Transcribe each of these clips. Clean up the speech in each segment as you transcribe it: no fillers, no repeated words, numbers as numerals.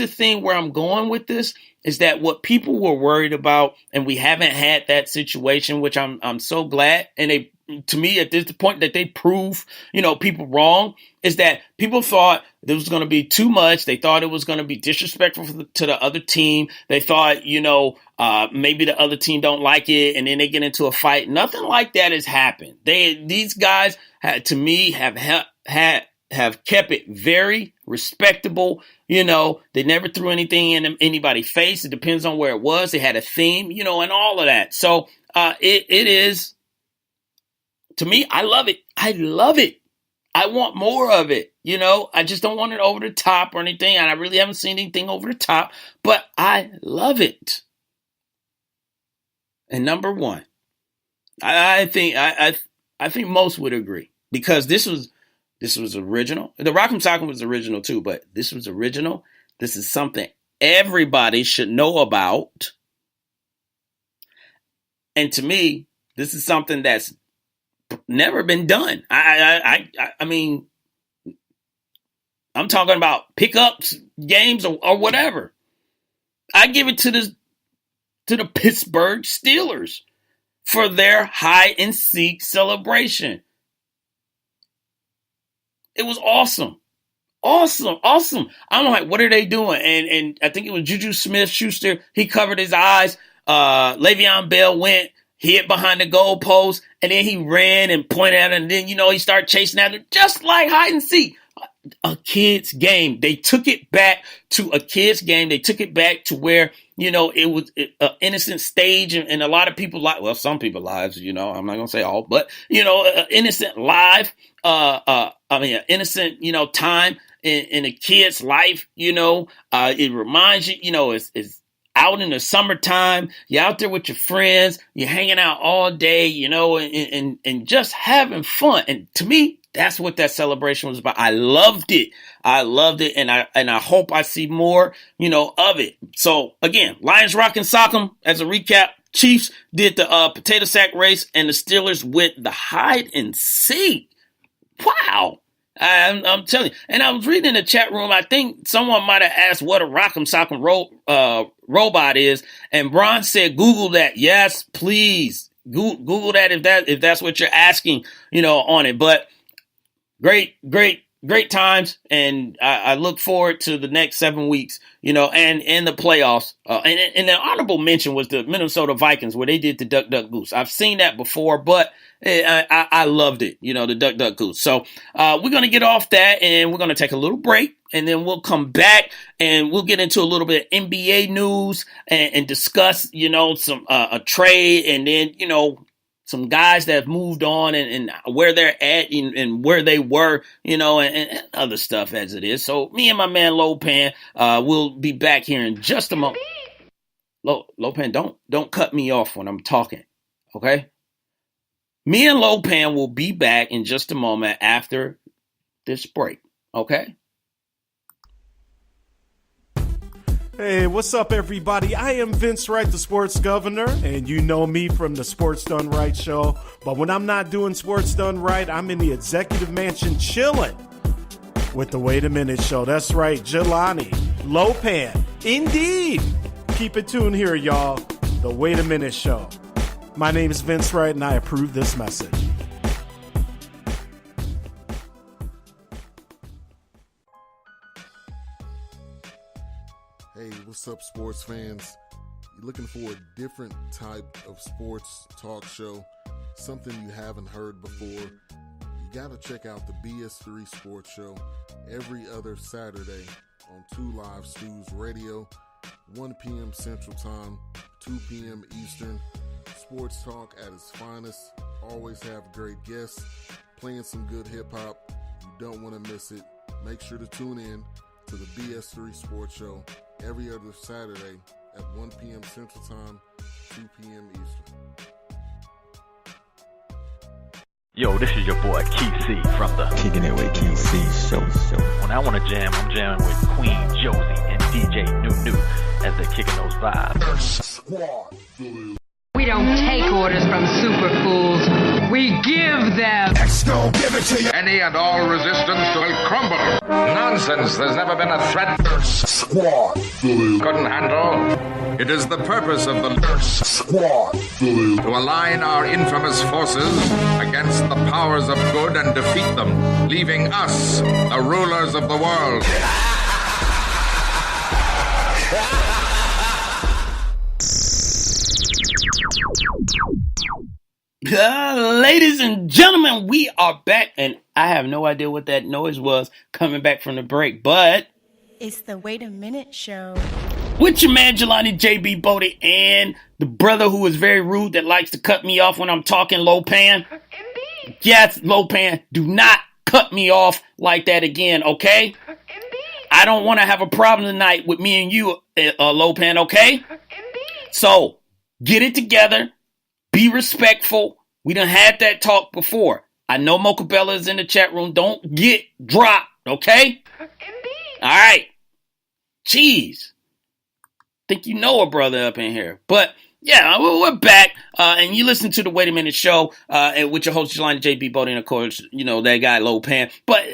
the thing where I'm going with this is that what people were worried about, and we haven't had that situation, which I'm so glad. And to me, at this point that they prove, people wrong, is that people thought there was going to be too much. They thought it was going to be disrespectful to the other team. They thought, maybe the other team don't like it, and then they get into a fight. Nothing like that has happened. These guys, to me, have kept it very respectable. They never threw anything in anybody's face. It depends on where it was. They had a theme, and all of that. So it is, to me, I love it. I love it. I want more of it. I just don't want it over the top or anything. And I really haven't seen anything over the top, but I love it. And number one, I think most would agree, because this was original. The Rock'em Sock'em was original too, but this was original. This is something everybody should know about. And to me, this is something that's never been done. I mean, I'm talking about pickups games or whatever. I give it to the Pittsburgh Steelers for their hide and seek celebration. It was awesome. Awesome. I'm like, what are they doing? And I think it was Juju Smith-Schuster. He covered his eyes. Le'Veon Bell went, hid behind the goalpost, and then he ran and pointed at it, and then, he started chasing at it, just like hide and seek. A kid's game. They took it back to a kid's game. They took it back to where, it was an innocent stage, and a lot of people some people lives, I'm not going to say all, but, an innocent live, an innocent, time in a kid's life, it reminds you, it's out in the summertime, you're out there with your friends, you're hanging out all day, and just having fun. And to me, that's what that celebration was about. I loved it. And I hope I see more, of it. So again, Lions Rock'em Sock'em, as a recap, Chiefs did the potato sack race, and the Steelers went the hide and seek. Wow. I'm telling you. And I was reading in the chat room, I think someone might have asked what a Rock'em Sock'em robot is. And Bron said, Google that. Yes, please. Google that if that's what you're asking, on it. But great times. And I look forward to the next 7 weeks, and the playoffs. And the honorable mention was the Minnesota Vikings, where they did the Duck, Duck, Goose. I've seen that before, but I loved it, the Duck, Duck, Goose. So we're going to get off that, and we're going to take a little break, and then we'll come back and we'll get into a little bit of NBA news and discuss, some a trade, and then, some guys that have moved on and where they're at and where they were, and other stuff as it is. So me and my man Lopan will be back here in just a moment. Lopan, don't cut me off when I'm talking, okay? Me and Lopan will be back in just a moment after this break, okay? Hey, what's up, everybody? I am Vince Wright, the sports governor, and you know me from the Sports Done Right show. But when I'm not doing Sports Done Right, I'm in the executive mansion chilling with the Wait a Minute show. That's right, Jelani, Lopan, indeed. Keep it tuned here, y'all. The Wait a Minute show. My name is Vince Wright, and I approve this message. Hey, what's up, sports fans? You're looking for a different type of sports talk show, something you haven't heard before? You gotta check out the BS3 Sports Show every other Saturday on 2 Live Stews Radio, 1 p.m. Central Time, 2 p.m. Eastern. Sports talk at its finest. Always have great guests, playing some good hip-hop. You don't want to miss it. Make sure to tune in to the BS3 Sports Show every other Saturday at 1 p.m. Central Time, 2 p.m. Eastern. Yo, this is your boy Keith C from the Kicking It With Keith C show. When I want to jam, I'm jamming with Queen Josie and DJ New as they're kicking those vibes. We don't take orders from super fools. We give them. Give it to you. Any and all resistance will crumble. Nonsense. There's never been a threat. Squad. Couldn't handle. It is the purpose of the Squad. to align our infamous forces against the powers of good and defeat them, leaving us, the rulers of the world. Ladies and gentlemen, we are back, and I have no idea what that noise was coming back from the break, but it's the Wait a Minute show. With your man, Jelani JB Bodie, and the brother who is very rude that likes to cut me off when I'm talking, Lopan. Indeed. Yes, Lopan, do not cut me off like that again, okay? Indeed. I don't want to have a problem tonight with me and you, Lopan, okay? Indeed. So, get it together. Be respectful. We done had that talk before. I know Mocha Bella is in the chat room. Don't get dropped, okay? Indeed. All right. Jeez. Think you know a brother up in here. But, yeah, we're back. And you listen to the Wait a Minute show with your host, Jelani JB Bodie, and, of course, you know, that guy, Lopan. But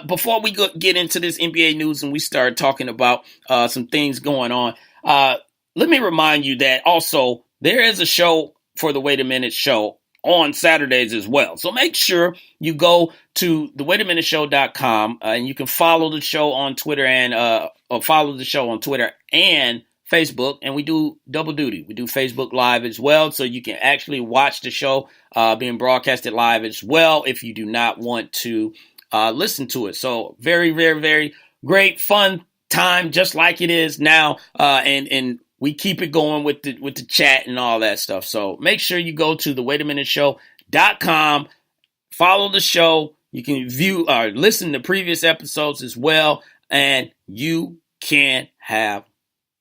before we get into this NBA news and we start talking about some things going on, let me remind you that also there is a show for the Wait a Minute show on Saturdays as well. So make sure you go to thewaitaminuteshow.com and you can follow the show on Twitter and follow the show on Twitter and Facebook. And we do double duty. We do Facebook Live as well. So you can actually watch the show being broadcasted live as well if you do not want to listen to it. So very, very, very great, fun time, just like it is now. And we keep it going with the chat and all that stuff. So make sure you go to thewaitaminuteshow.com, follow the show. You can view or listen to previous episodes as well. And you can have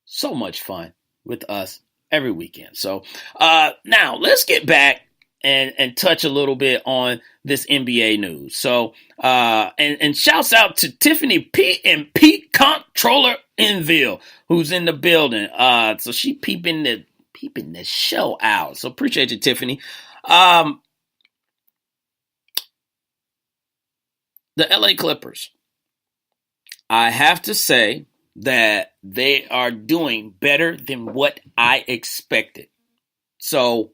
so much fun with us every weekend. So now let's get back and touch a little bit on this NBA news. So and shouts out to Tiffany P and Pete Comptroller Enville, who's in the building. So she peeping the show out. So appreciate you, Tiffany. The LA Clippers. I have to say that they are doing better than what I expected. So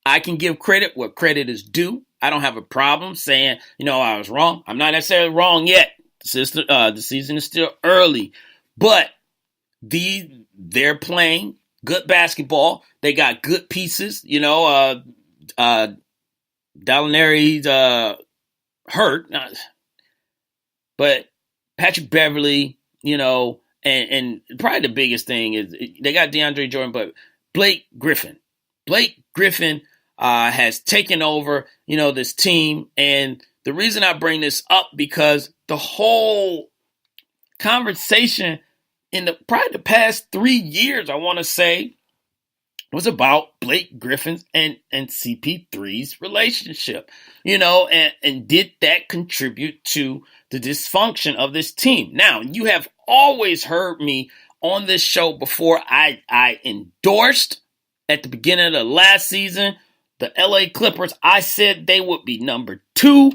I can give credit where credit is due. I don't have a problem saying, I was wrong. I'm not necessarily wrong yet. The season is still early. But they're playing good basketball. They got good pieces. Gallinari's hurt. But Patrick Beverly, and probably the biggest thing is they got DeAndre Jordan, but Blake Griffin. Blake Griffin has taken over, this team. And the reason I bring this up because the whole conversation in probably the past 3 years, I want to say, was about Blake Griffin's and CP3's relationship, and did that contribute to the dysfunction of this team? Now, you have always heard me on this show before. I endorsed at the beginning of the last season the LA Clippers. I said they would be number 2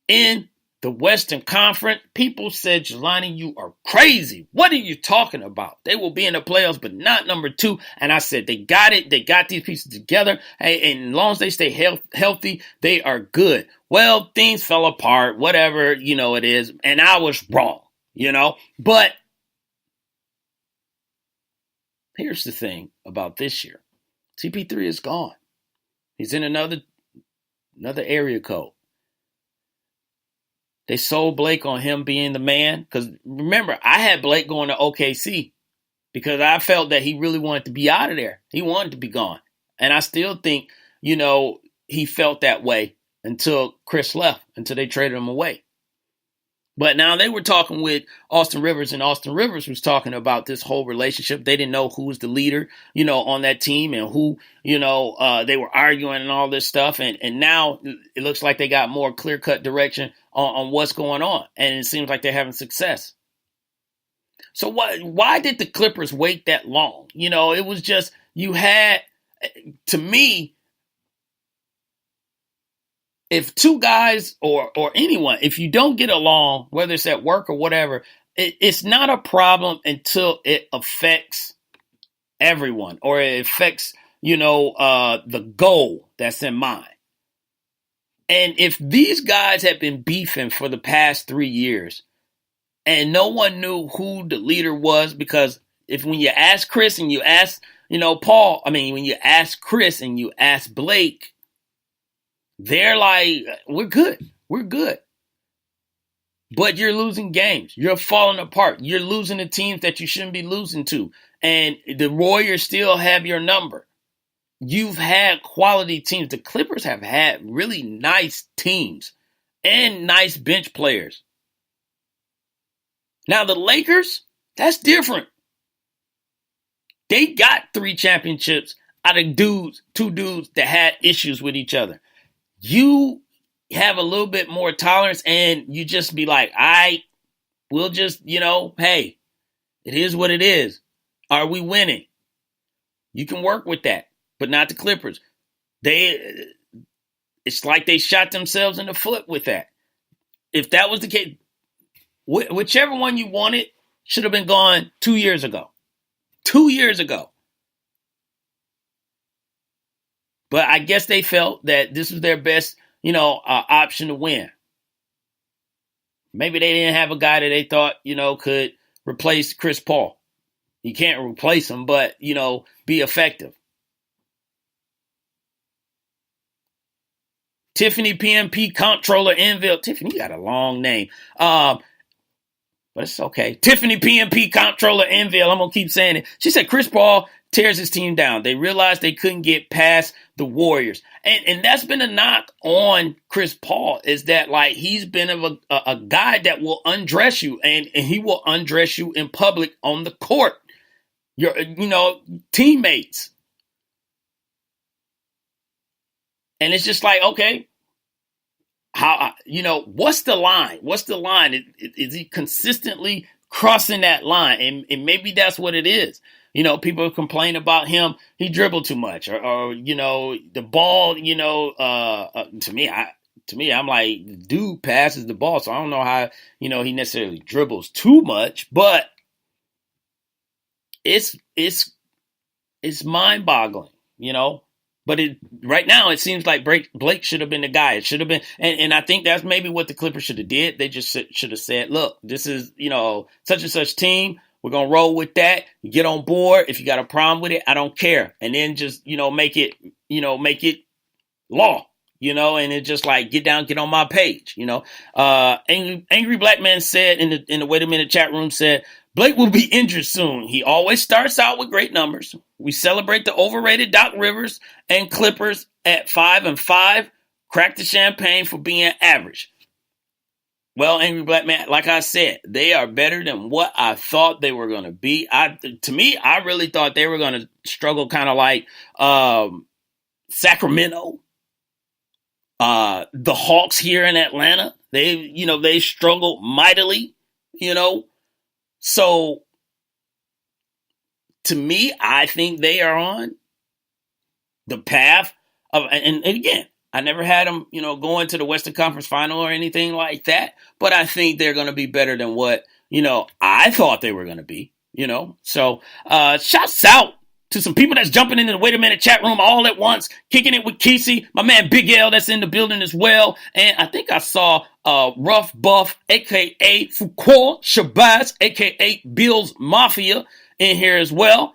in the Western Conference. People said, Jelani, you are crazy. What are you talking about? They will be in the playoffs, but not number 2. And I said, they got it. They got these pieces together. Hey, and as long as they stay healthy, they are good. Well, things fell apart, whatever, it is. And I was wrong, But here's the thing about this year. CP3 is gone. He's in another area code. They sold Blake on him being the man. Because remember, I had Blake going to OKC because I felt that he really wanted to be out of there. He wanted to be gone. And I still think, he felt that way until Chris left, until they traded him away. But now they were talking with Austin Rivers, and Austin Rivers was talking about this whole relationship. They didn't know who was the leader, on that team and who, they were arguing and all this stuff. And now it looks like they got more clear-cut direction on what's going on. And it seems like they're having success. So why did the Clippers wait that long? It was just, to me, if two guys or anyone, if you don't get along, whether it's at work or whatever, it's not a problem until it affects everyone or it affects, the goal that's in mind. And if these guys have been beefing for the past 3 years and no one knew who the leader was, because when you ask Chris and you ask, Paul, when you ask Chris and you ask Blake, they're like, we're good. We're good. But you're losing games. You're falling apart. You're losing the teams that you shouldn't be losing to. And the Warriors still have your number. You've had quality teams. The Clippers have had really nice teams and nice bench players. Now the Lakers, that's different. They got 3 championships out of two dudes that had issues with each other. You have a little bit more tolerance and you just be like, we'll just, hey, it is what it is. Are we winning? You can work with that, but not the Clippers. It's like they shot themselves in the foot with that. If that was the case, whichever one you wanted should have been gone 2 years ago. 2 years ago. But I guess they felt that this was their best, option to win. Maybe they didn't have a guy that they thought, could replace Chris Paul. You can't replace him, but, be effective. Tiffany PMP Comptroller Enville. Tiffany, you got a long name. But it's okay. Tiffany PMP Comptroller Enville. I'm going to keep saying it. She said Chris Paul tears his team down. They realized they couldn't get past the Warriors. And that's been a knock on Chris Paul, is that he's been a guy that will undress you and he will undress you in public on the court. Your teammates. And it's just like, okay, how, what's the line? What's the line? Is he consistently crossing that line? And maybe that's what it is. People complain about him. He dribbled too much or the ball, to me, I'm like, dude passes the ball. So I don't know how, he necessarily dribbles too much, but it's mind boggling, but right now it seems like Blake should have been the guy. It should have been. And I think that's maybe what the Clippers should have did. They just should have said, look, this is, such and such team. We're going to roll with that. You get on board. If you got a problem with it, I don't care. And then just, make it law, and it just get on my page, Angry Black Man said in the Wait a Minute chat room said, Blake will be injured soon. He always starts out with great numbers. We celebrate the overrated Doc Rivers and Clippers at 5-5. Crack the champagne for being average. Well, Angry Black Man, like I said, they are better than what I thought they were going to be. To me, I really thought they were going to struggle kind of like Sacramento, the Hawks here in Atlanta. They struggled mightily, So, to me, I think they are on the path of, and again, I never had them, going to the Western Conference Final or anything like that, but I think they're going to be better than what, I thought they were going to be, So, shouts out to some people that's jumping into the Wait a Minute chat room all at once, kicking it with Kesey, my man Big L that's in the building as well. And I think I saw Rough Buff, a.k.a. Foucault Shabazz, a.k.a. Bill's Mafia in here as well.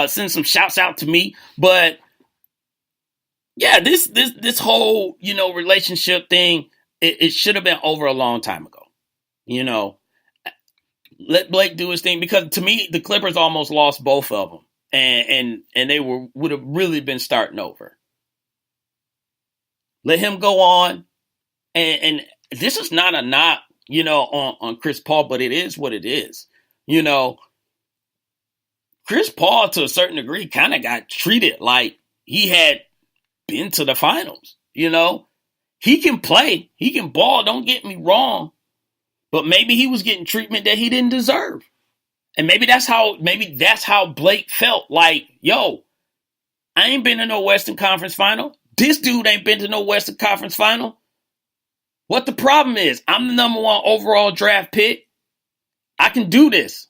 Send some shouts out to me. But yeah, this whole, relationship thing, it should have been over a long time ago. Let Blake do his thing, because to me, the Clippers almost lost both of them. And they would have really been starting over. Let him go on. And this is not a knock, on Chris Paul, but it is what it is. Chris Paul, to a certain degree, kind of got treated like he had been to the finals. He can play. He can ball. Don't get me wrong. But maybe he was getting treatment that he didn't deserve. And maybe that's how Blake felt. Like, yo, I ain't been to no Western Conference Final. This dude ain't been to no Western Conference Final. What the problem is? I'm the number 1 overall draft pick. I can do this.